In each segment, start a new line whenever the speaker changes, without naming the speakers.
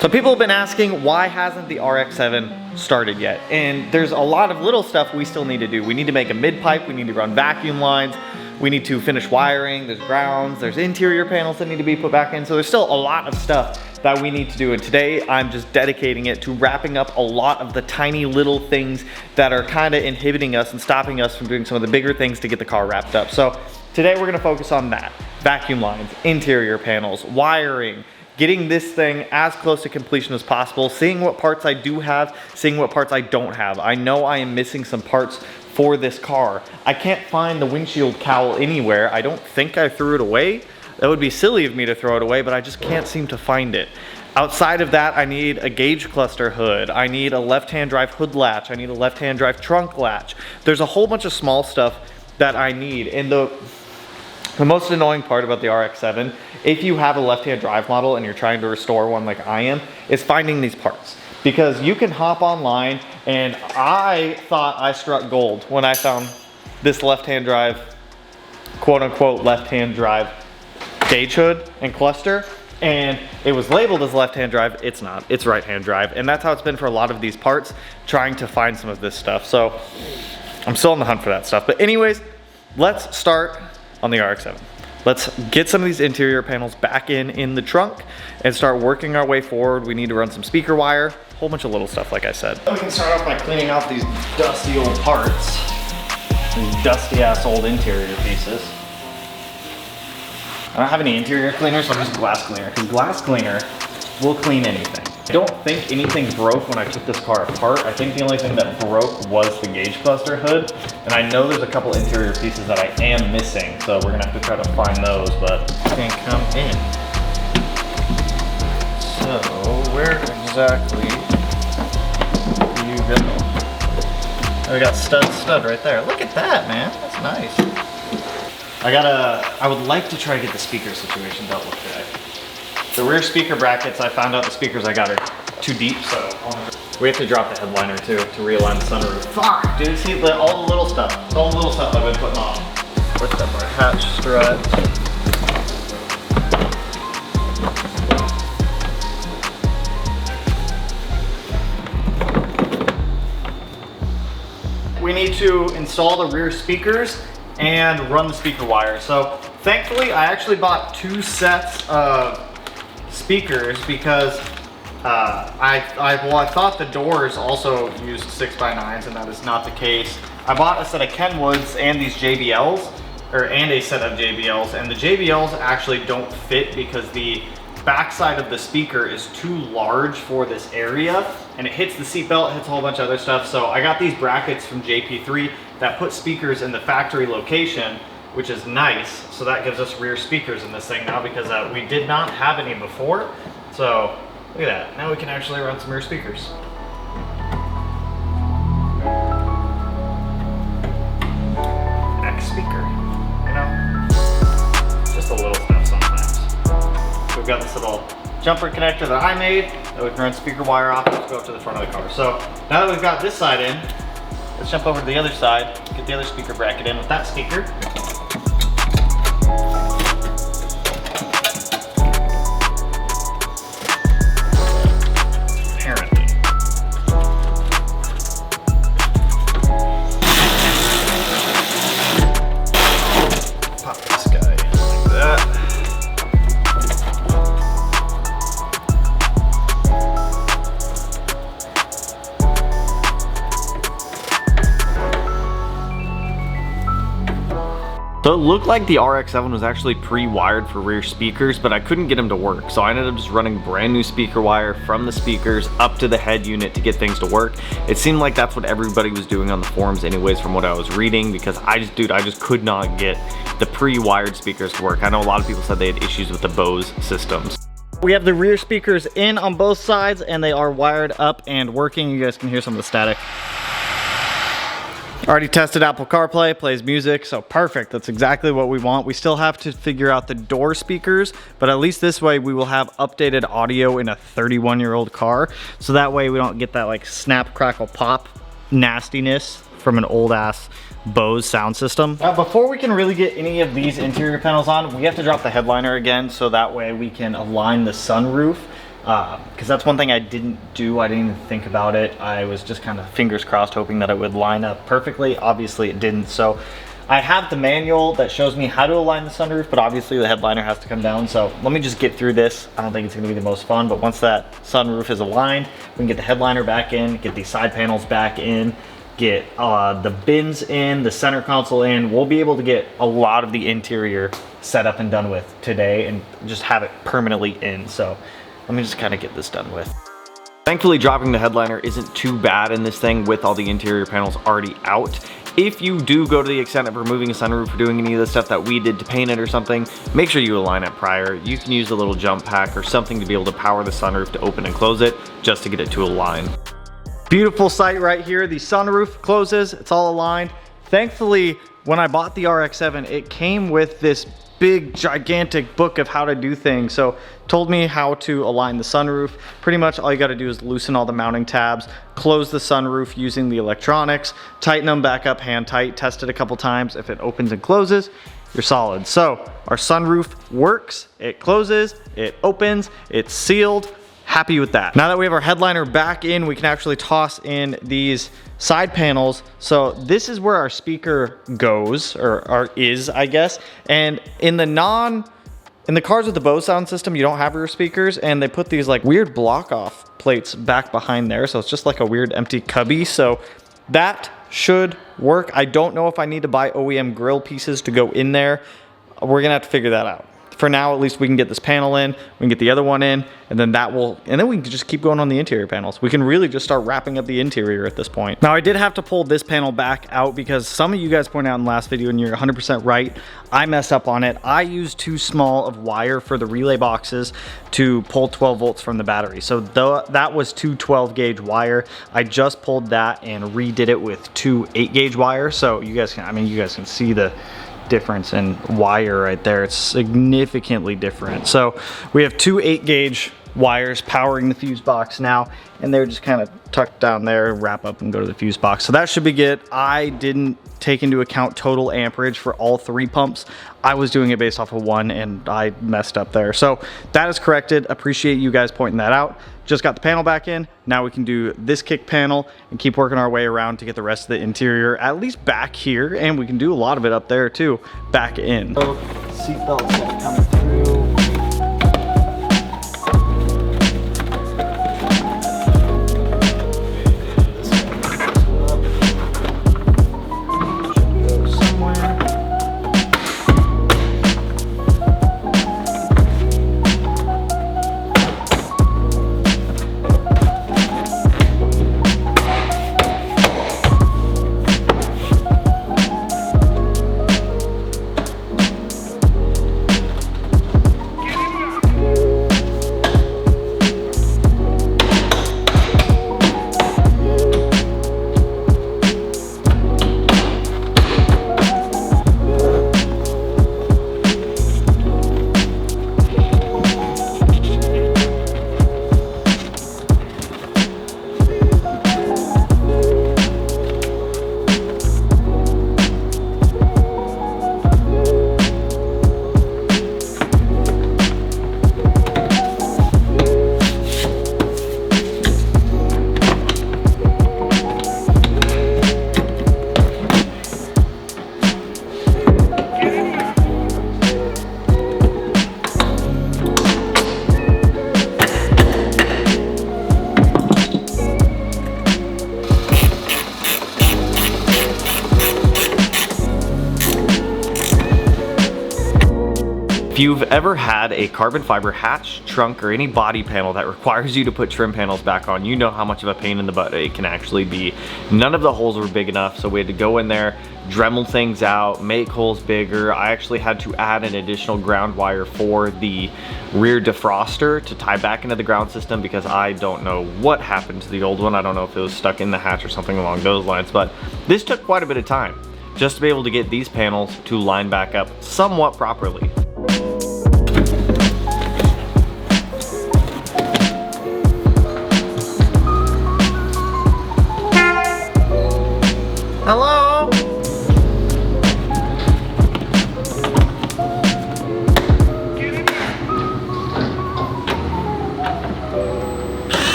So people have been asking, why hasn't the RX7 started yet? And there's a lot of little stuff we still need to do. We need to make a mid-pipe, we need to run vacuum lines, we need to finish wiring, there's grounds, there's interior panels that need to be put back in. So there's still a lot of stuff that we need to do. And today I'm just dedicating it to wrapping up a lot of the tiny little things that are kind of inhibiting us and stopping us from doing some of the bigger things to get the car wrapped up. So today we're gonna focus on that. Vacuum lines, interior panels, wiring, getting this thing as close to completion as possible, seeing what parts I do have, seeing what parts I don't have. I know I am missing some parts for this car. I can't find the windshield cowl anywhere. I don't think I threw it away. That would be silly of me to throw it away, but I just can't seem to find it. Outside of that, I need a gauge cluster hood. I need a left-hand drive hood latch. I need a left-hand drive trunk latch. There's a whole bunch of small stuff that I need. And the most annoying part about the RX7, if you have a left-hand drive model and you're trying to restore one like I am, is finding these parts. Because you can hop online, and I thought I struck gold when I found this left-hand drive, quote-unquote left-hand drive gauge hood and cluster, and it was labeled as left-hand drive. It's not, it's right-hand drive, and that's how it's been for a lot of these parts, trying to find some of this stuff. So I'm still on the hunt for that stuff. But anyways, let's start on the RX-7. Let's get some of these interior panels back in the trunk and start working our way forward. We need to run some speaker wire, a whole bunch of little stuff like I said. We can start off by cleaning off these dusty old parts, these dusty ass old interior pieces. I don't have any interior cleaner, so I'm just glass cleaner, because glass cleaner will clean anything. I don't think anything broke when I took this car apart. I think the only thing that broke was the gauge cluster hood. And I know there's a couple interior pieces that I am missing, so we're gonna have to try to find those, but can't come in. So, where exactly do you go? Oh, we got stud right there. Look at that, man, that's nice. I would like to try to get the speaker situation dealt with today. The rear speaker brackets, I found out the speakers I got are too deep, so we have to drop the headliner too to realign the sunroof. Fuck, dude, see all the little stuff. It's all the little stuff I've been putting on. Where's that part? Hatch strut. We need to install the rear speakers and run the speaker wire. So thankfully, I actually bought 2 sets of speakers because I thought the doors also used 6x9s, and that is not the case. I bought a set of Kenwoods and these JBLs, and a set of JBLs, and the JBLs actually don't fit because the backside of the speaker is too large for this area, and it hits the seatbelt, hits a whole bunch of other stuff. So I got these brackets from JP3 that put speakers in the factory location, which is nice. So that gives us rear speakers in this thing now, because we did not have any before. So look at that, now we can actually run some rear speakers. X speaker, you know, just a little stuff sometimes. We've got this little jumper connector that I made that we can run speaker wire off. Let's go up to the front of the car. So now that we've got this side in, let's jump over to the other side, get the other speaker bracket in with that speaker. So it looked like the RX-7 was actually pre-wired for rear speakers, but I couldn't get them to work. So I ended up just running brand new speaker wire from the speakers up to the head unit to get things to work. It seemed like that's what everybody was doing on the forums anyways, from what I was reading, because I just could not get the pre-wired speakers to work. I know a lot of people said they had issues with the Bose systems. We have the rear speakers in on both sides, and they are wired up and working. You guys can hear some of the static. Already tested Apple CarPlay, plays music, so perfect. That's exactly what we want. We still have to figure out the door speakers, but at least this way we will have updated audio in a 31-year-old car. So that way we don't get that like snap, crackle, pop nastiness from an old ass Bose sound system. Now, before we can really get any of these interior panels on, we have to drop the headliner again, so that way we can align the sunroof because that's one thing I didn't do. I didn't even think about it. I was just kind of fingers crossed hoping that it would line up perfectly. Obviously it didn't. So I have the manual that shows me how to align the sunroof, but obviously the headliner has to come down. So let me just get through this. I don't think it's gonna be the most fun, but once that sunroof is aligned, we can get the headliner back in, get these side panels back in, get the bins in, the center console in. We'll be able to get a lot of the interior set up and done with today and just have it permanently in. So let me just kind of get this done with. Thankfully, dropping the headliner isn't too bad in this thing with all the interior panels already out. If you do go to the extent of removing a sunroof or doing any of the stuff that we did to paint it or something, make sure you align it prior. You can use a little jump pack or something to be able to power the sunroof to open and close it just to get it to align. Beautiful sight right here. The sunroof closes, it's all aligned. Thankfully, when I bought the RX7, it came with this big gigantic book of how to do things. So told me how to align the sunroof. Pretty much all you got to do is loosen all the mounting tabs, close the sunroof using the electronics, tighten them back up hand tight, test it a couple times. If it opens and closes, you're solid. So our sunroof works, it closes, it opens, it's sealed. Happy with that. Now that we have our headliner back in, we can actually toss in these side panels. So this is where our speaker goes, or is, I guess. And in the cars with the Bose sound system, you don't have rear speakers, and they put these like weird block off plates back behind there. So it's just like a weird empty cubby. So that should work. I don't know if I need to buy OEM grill pieces to go in there. We're gonna have to figure that out. For now, at least we can get this panel in, we can get the other one in, and then we can just keep going on the interior panels. We can really just start wrapping up the interior at this point. Now, I did have to pull this panel back out because some of you guys pointed out in the last video, and you're 100% right, I messed up on it. I used too small of wire for the relay boxes to pull 12 volts from the battery. So that was two 12 gauge wire. I just pulled that and redid it with two 8 gauge wire. So you guys can see the difference in wire right there. It's significantly different. So we have two 8 gauge wires powering the fuse box now, and they're just kind of tucked down there, wrap up and go to the fuse box. So that should be good. I didn't take into account total amperage for all 3 pumps. I was doing it based off of 1 and I messed up there. So that is corrected. Appreciate you guys pointing that out. Just got the panel back in. Now we can do this kick panel and keep working our way around to get the rest of the interior at least back here, and we can do a lot of it up there too, back in. So seat belts all coming through. If you've ever had a carbon fiber hatch, trunk, or any body panel that requires you to put trim panels back on, you know how much of a pain in the butt it can actually be. None of the holes were big enough, so we had to go in there, Dremel things out, make holes bigger. I actually had to add an additional ground wire for the rear defroster to tie back into the ground system because I don't know what happened to the old one. I don't know if it was stuck in the hatch or something along those lines, but this took quite a bit of time just to be able to get these panels to line back up somewhat properly. Hello?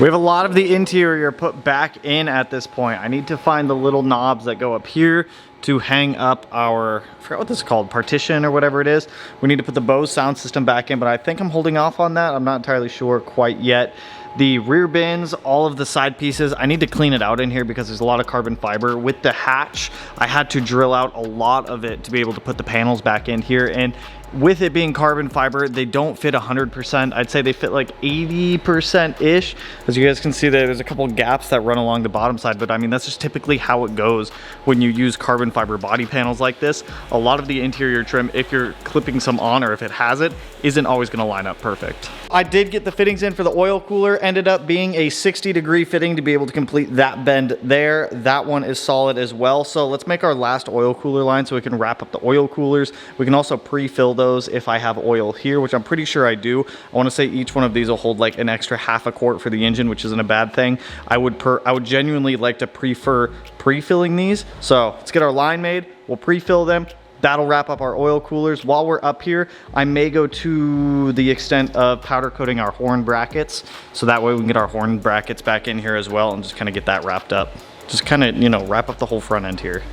We have a lot of the interior put back in at this point. I need to find the little knobs that go up here to hang up our, I forgot what this is called, partition or whatever it is. We need to put the Bose sound system back in, but I think I'm holding off on that. I'm not entirely sure quite yet. The rear bins, all of the side pieces, I need to clean it out in here because there's a lot of carbon fiber. With the hatch, I had to drill out a lot of it to be able to put the panels back in here. And with it being carbon fiber, they don't fit 100%. I'd say they fit like 80%-ish. As you guys can see there's a couple gaps that run along the bottom side, but I mean, that's just typically how it goes when you use carbon fiber body panels like this. A lot of the interior trim, if you're clipping some on or if it has it, isn't always gonna line up perfect. I did get the fittings in for the oil cooler, ended up being a 60-degree fitting to be able to complete that bend there. That one is solid as well. So let's make our last oil cooler line so we can wrap up the oil coolers. We can also pre-fill those if I have oil here, which I'm pretty sure I do. I want to say each one of these will hold like an extra half a quart for the engine, which isn't a bad thing. I would genuinely like to prefer pre-filling these. So let's get our line made. We'll pre-fill them. That'll wrap up our oil coolers. While we're up here, I may go to the extent of powder coating our horn brackets. So that way we can get our horn brackets back in here as well and just kind of get that wrapped up. Just kind of, you know, wrap up the whole front end here.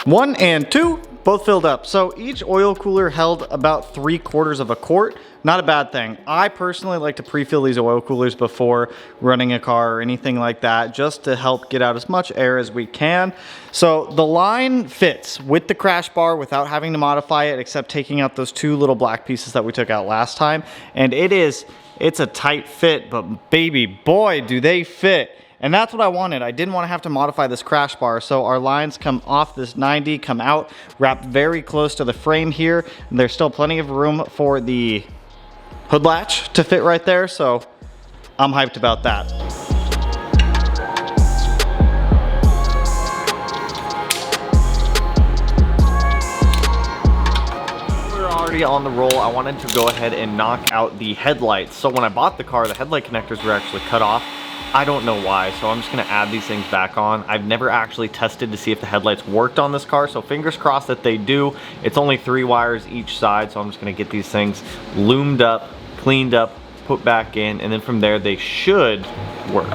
One and two, both filled up. So each oil cooler held about 3/4 of a quart. Not a bad thing. I personally like to pre-fill these oil coolers before running a car or anything like that, just to help get out as much air as we can. So the line fits with the crash bar without having to modify it, except taking out those two little black pieces that we took out last time. And it's a tight fit, but baby boy, do they fit. And that's what I wanted. I didn't want to have to modify this crash bar. So our lines come off this 90, come out, wrap very close to the frame here. And there's still plenty of room for the hood latch to fit right there. So I'm hyped about that. We're already on the roll. I wanted to go ahead and knock out the headlights. So when I bought the car, the headlight connectors were actually cut off. I don't know why, so I'm just gonna add these things back on. I've never actually tested to see if the headlights worked on this car, so fingers crossed that they do. It's only 3 wires each side, so I'm just gonna get these things loomed up, cleaned up, put back in, and then from there they should work.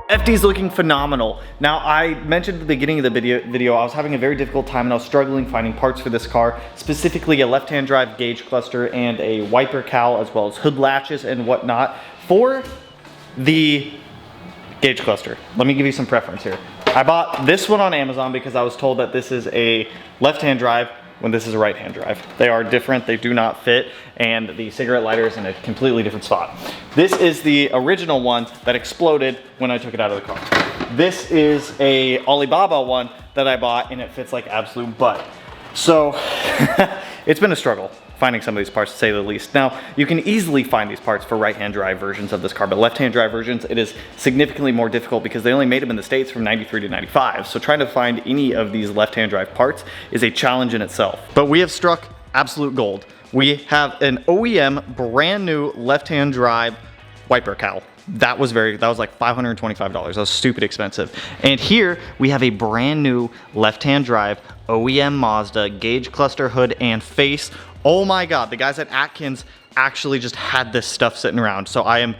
FD's looking phenomenal. Now, I mentioned at the beginning of the video, I was having a very difficult time and I was struggling finding parts for this car, specifically a left-hand drive gauge cluster and a wiper cowl, as well as hood latches and whatnot. For the gauge cluster, let me give you some preference here. I bought this one on Amazon because I was told that this is a left-hand drive when this is a right-hand drive. They are different, they do not fit, and the cigarette lighter is in a completely different spot. This is the original one that exploded when I took it out of the car. This is a Alibaba one that I bought and it fits like absolute butt. So it's been a struggle finding some of these parts, to say the least. Now, you can easily find these parts for right-hand drive versions of this car, but left-hand drive versions, it is significantly more difficult because they only made them in the States from 93 to 95. So trying to find any of these left-hand drive parts is a challenge in itself. But we have struck absolute gold. We have an OEM brand new left-hand drive wiper cowl. That was like $525. That was stupid expensive. And here we have a brand new left-hand drive OEM Mazda gauge cluster hood and face. Oh my God, the guys at Atkins actually just had this stuff sitting around. So I am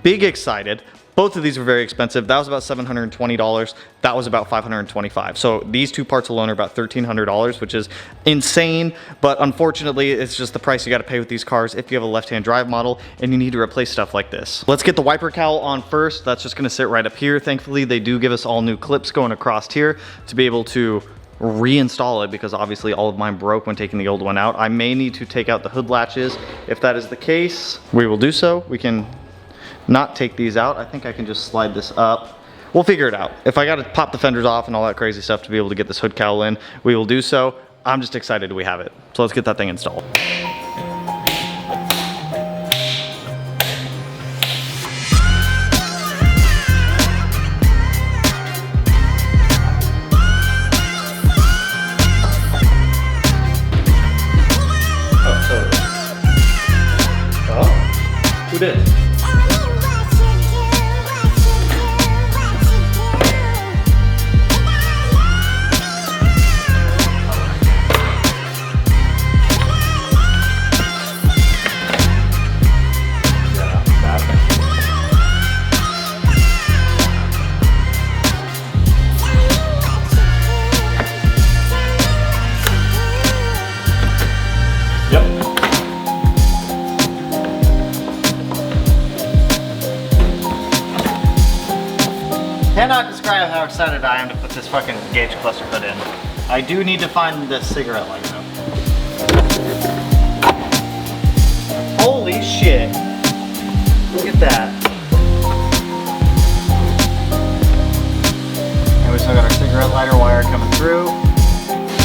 big excited. Both of these were very expensive. That was about $720. That was about $525. So these two parts alone are about $1,300, which is insane. But unfortunately, it's just the price you gotta pay with these cars if you have a left-hand drive model and you need to replace stuff like this. Let's get the wiper cowl on first. That's just gonna sit right up here. Thankfully, they do give us all new clips going across here to be able to reinstall it, because obviously all of mine broke when taking the old one out. I may need to take out the hood latches. If that is the case, we will do so. We can not take these out. I think I can just slide this up. We'll figure it out. If I gotta pop the fenders off and all that crazy stuff to be able to get this hood cowl in, we will do so. I'm just excited we have it. So let's get that thing installed. Who did? Cannot describe how excited I am to put this fucking gauge cluster hood in. I do need to find this cigarette light though. Holy shit. Look at that. And we still got our cigarette lighter wire coming through.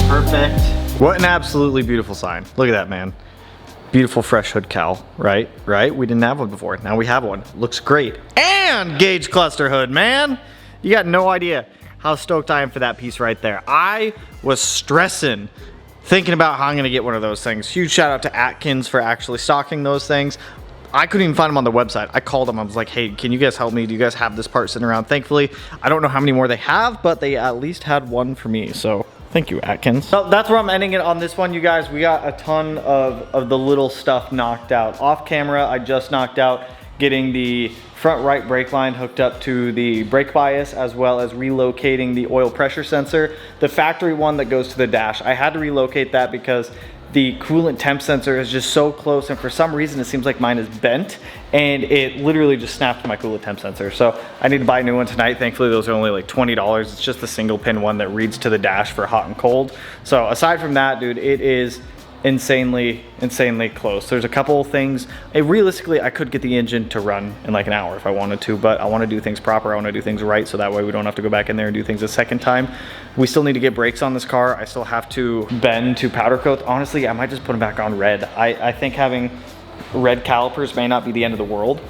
Perfect. What an absolutely beautiful sign. Look at that, man. Beautiful fresh hood cowl, right? Right? We didn't have one before. Now we have one. Looks great. And gauge cluster hood, man. You got no idea how stoked I am for that piece right there. I was stressing, thinking about how I'm gonna get one of those things. Huge shout out to Atkins for actually stocking those things. I couldn't even find them on the website. I called them, I was like, hey, can you guys help me? Do you guys have this part sitting around? Thankfully, I don't know how many more they have, but they at least had one for me, so thank you, Atkins. So that's where I'm ending it on this one, you guys. We got a ton of the little stuff knocked out. Off camera, I just knocked out getting the front right brake line hooked up to the brake bias, as well as relocating the oil pressure sensor. The factory one that goes to the dash, I had to relocate that because the coolant temp sensor is just so close, and for some reason it seems like mine is bent and it literally just snapped my coolant temp sensor. So I need to buy a new one tonight. Thankfully those are only like $20. It's just the single pin one that reads to the dash for hot and cold. So aside from that, dude, it is insanely close. There's a couple of things. Realistically, I could get the engine to run in like an hour if I wanted to, but I want to do things proper. I want to do things right, so that way we don't have to go back in there and do things a second time. We still need to get brakes on this car. I still have to bend to powder coat. Honestly, I might just put them back on red. I think having red calipers may not be the end of the world.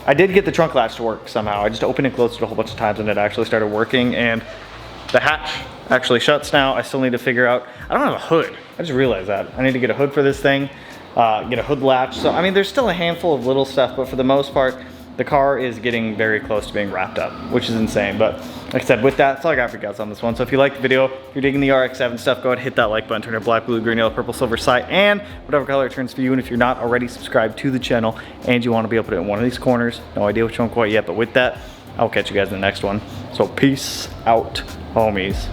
I did get the trunk latch to work somehow. I just opened and closed it a whole bunch of times and it actually started working, and the hatch actually shuts now. I still need to figure out, I don't have a hood. I just realized that. I need to get a hood for this thing, get a hood latch. So, I mean, there's still a handful of little stuff, but for the most part, the car is getting very close to being wrapped up, which is insane. But like I said, with that, that's all I got for you guys on this one. So if you liked the video, if you're digging the RX7 stuff, go ahead, hit that like button, turn it black, blue, green, yellow, purple, silver, sight, and whatever color it turns for you. And if you're not already subscribed to the channel and you want to be able to put it in one of these corners, no idea which one quite yet, but with that, I'll catch you guys in the next one. So peace out, homies.